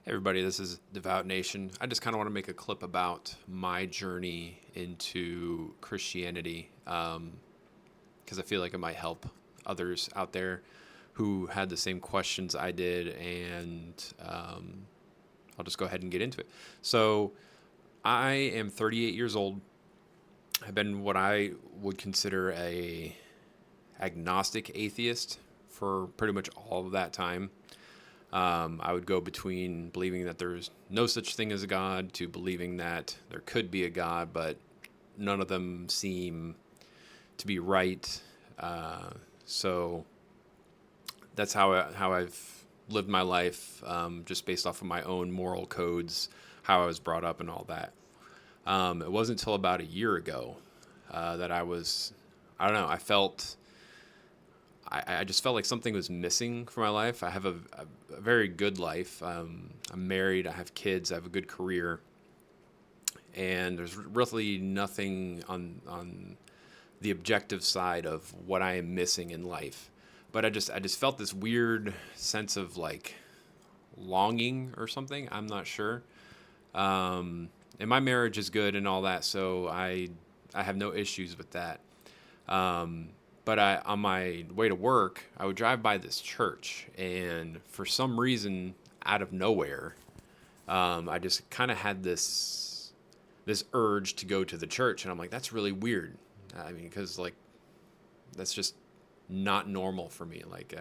Hey everybody, this is Devout Nation. I just kind of want to make a clip about my journey into Christianity because I feel like it might help others out there who had the same questions I did, and I'll just go ahead and get into it. So, I am 38 years old. I've been what I would consider a agnostic atheist for pretty much all of that time. I would go between believing that there's no such thing as a God to believing that there could be a God, but none of them seem to be right. So that's how I've lived my life, just based off of my own moral codes, how I was brought up, and all that. It wasn't until about a year ago that I don't know, I just felt like something was missing from my life. I have a very good life. I'm married. I have kids. I have a good career, and there's really nothing on the objective side of what I am missing in life. But I just felt this weird sense of like longing or something. I'm not sure. And my marriage is good and all that, so I have no issues with that. But on my way to work, I would drive by this church, and for some reason, out of nowhere, I just kind of had this urge to go to the church, and I'm like, that's really weird. I mean, because like that's just not normal for me. Like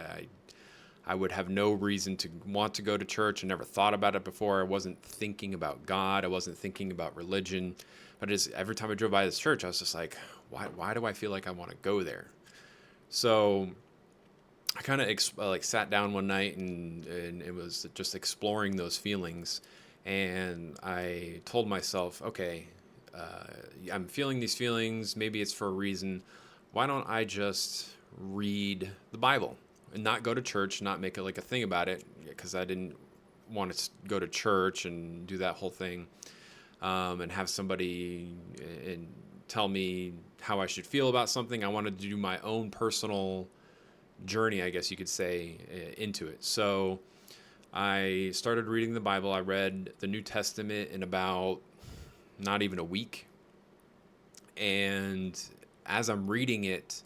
I would have no reason to want to go to church. I never thought about it before. I wasn't thinking about God. I wasn't thinking about religion. But just every time I drove by this church, I was just like, why do I feel like I want to go there? So I kind of like sat down one night and it was just exploring those feelings. And I told myself, okay, I'm feeling these feelings. Maybe it's for a reason. Why don't I just read the Bible and not go to church, not make it like a thing about it? Because I didn't want to go to church and do that whole thing, and have somebody and tell me how I should feel about something. I wanted to do my own personal journey, I guess you could say, into it. So I started reading the Bible. I read the New Testament in about not even a week. And as I'm reading it,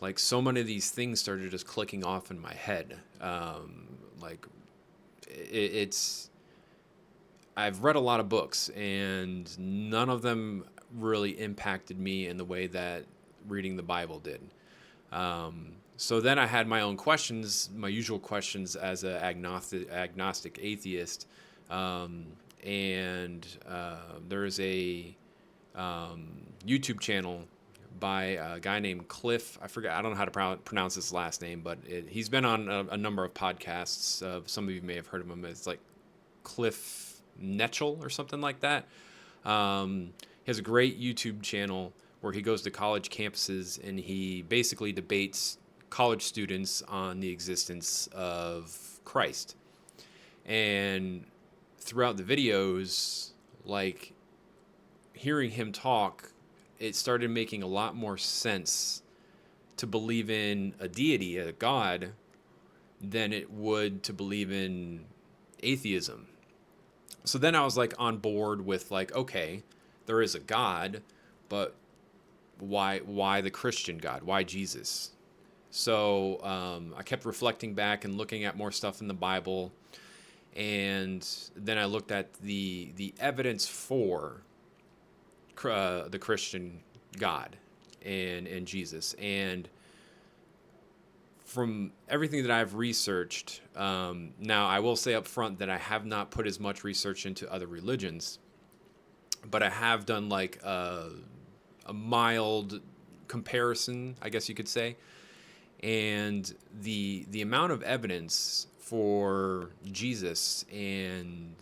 like so many of these things started just clicking off in my head. Like it's, I've read a lot of books, and none of them really impacted me in the way that reading the Bible did. So then I had my own questions, my usual questions as an agnostic atheist. And there is a YouTube channel by a guy named Cliff. I forget. I don't know how to pronounce his last name, but he's been on a number of podcasts. Some of you may have heard of him. It's like Cliff Netchell or something like that. He has a great YouTube channel where he goes to college campuses and he basically debates college students on the existence of Christ. And throughout the videos, like hearing him talk, it started making a lot more sense to believe in a deity, a God, than it would to believe in atheism. So then I was like on board with like, okay, there is a God, but why the Christian God? Why Jesus? So I kept reflecting back and looking at more stuff in the Bible, and then I looked at the evidence for the Christian God and Jesus. And from everything that I've researched, now I will say up front that I have not put as much research into other religions, but I have done like a mild comparison, I guess you could say. And the amount of evidence for Jesus and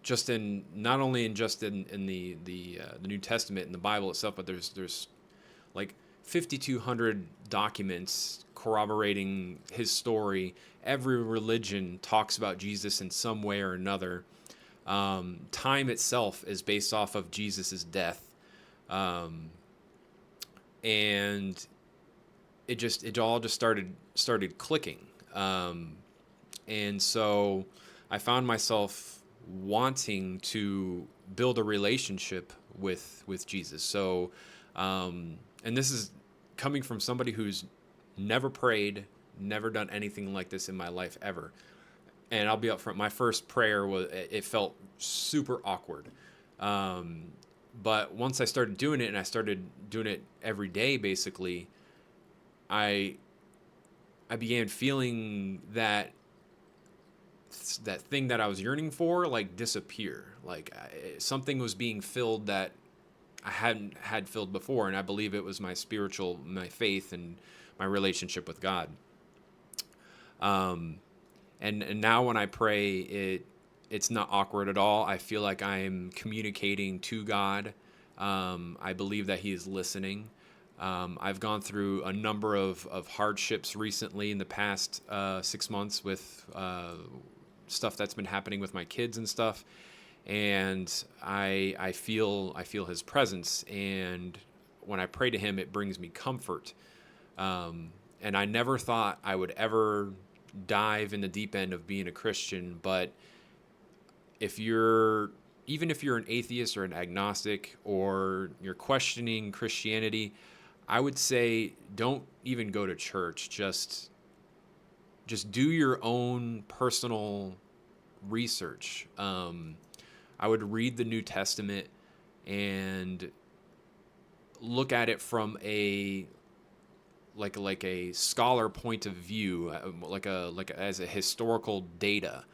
just in not only in just in the New Testament and the Bible itself, but there's like 5,200 documents corroborating his story. Every religion talks about Jesus in some way or another. Time itself is based off of Jesus's death, and it all just started clicking. And so I found myself wanting to build a relationship with Jesus. So, and this is coming from somebody who's never prayed, never done anything like this in my life ever. And I'll be up front. My first prayer it felt super awkward. But once I started doing it, and I started doing it every day, basically, I began feeling that thing that I was yearning for, like, disappear. Like, something was being filled that I hadn't had filled before, and I believe it was my faith, and my relationship with God. And now when I pray, it's not awkward at all. I feel like I'm communicating to God. I believe that He is listening. I've gone through a number of hardships recently in the past 6 months with stuff that's been happening with my kids and stuff, and I feel His presence, and when I pray to Him, it brings me comfort. And I never thought I would ever dive in the deep end of being a Christian, but even if you're an atheist or an agnostic, or you're questioning Christianity, I would say don't even go to church. Just do your own personal research. I would read the New Testament and look at it from a scholar point of view, as a historical data,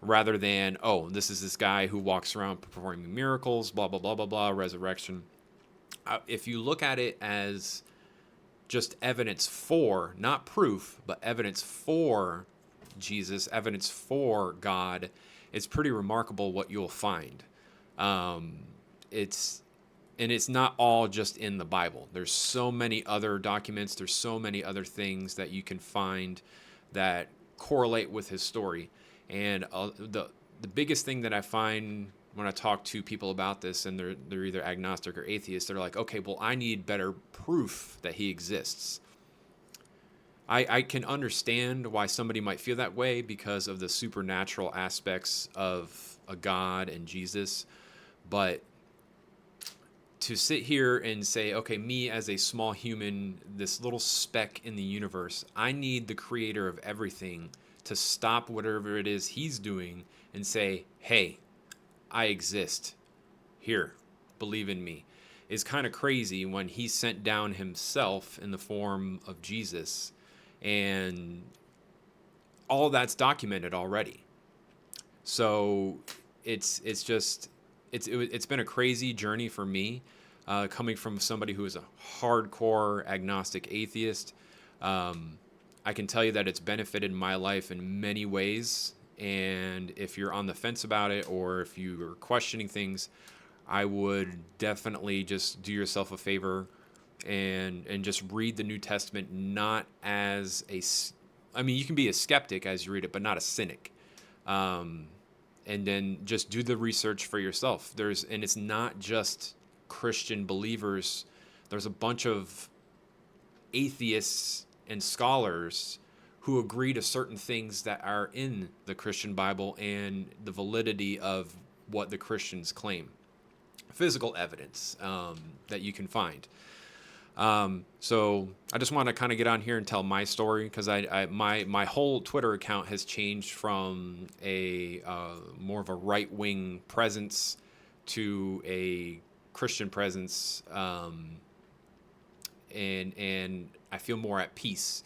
rather than, oh, this is this guy who walks around performing miracles, blah blah blah blah blah, resurrection. If you look at it as just evidence for, not proof, but evidence for Jesus, evidence for God, it's pretty remarkable what you'll find. It's not all just in the Bible. There's so many other documents. There's so many other things that you can find that correlate with his story. And the biggest thing that I find when I talk to people about this, and they're either agnostic or atheist, they're like, okay, well, I need better proof that he exists. I can understand why somebody might feel that way because of the supernatural aspects of a God and Jesus, but to sit here and say, okay, me as a small human, this little speck in the universe, I need the creator of everything to stop whatever it is he's doing and say, hey, I exist. Here, believe in me, is kind of crazy when he sent down himself in the form of Jesus. And all that's documented already. So it's been a crazy journey for me, coming from somebody who is a hardcore agnostic atheist. I can tell you that it's benefited my life in many ways. And if you're on the fence about it, or if you are questioning things, I would definitely just do yourself a favor and just read the New Testament, not as you can be a skeptic as you read it, but not a cynic. And then just do the research for yourself. And it's not just Christian believers. There's a bunch of atheists and scholars who agree to certain things that are in the Christian Bible and the validity of what the Christians claim. Physical evidence that you can find. So I just want to kind of get on here and tell my story, because my whole Twitter account has changed from a more of a right-wing presence to a Christian presence, and I feel more at peace.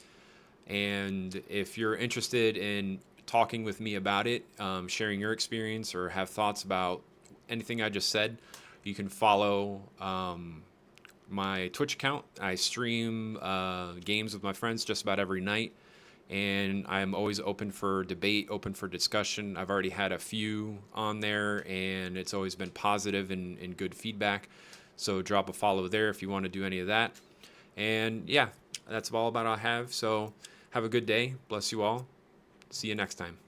And if you're interested in talking with me about it, sharing your experience, or have thoughts about anything I just said, you can follow my Twitch account. I stream games with my friends just about every night, and I'm always open for debate, open for discussion. I've already had a few on there, and it's always been positive and good feedback. So drop a follow there if you want to do any of that. And yeah, that's all about I have. So have a good day. Bless you all. See you next time.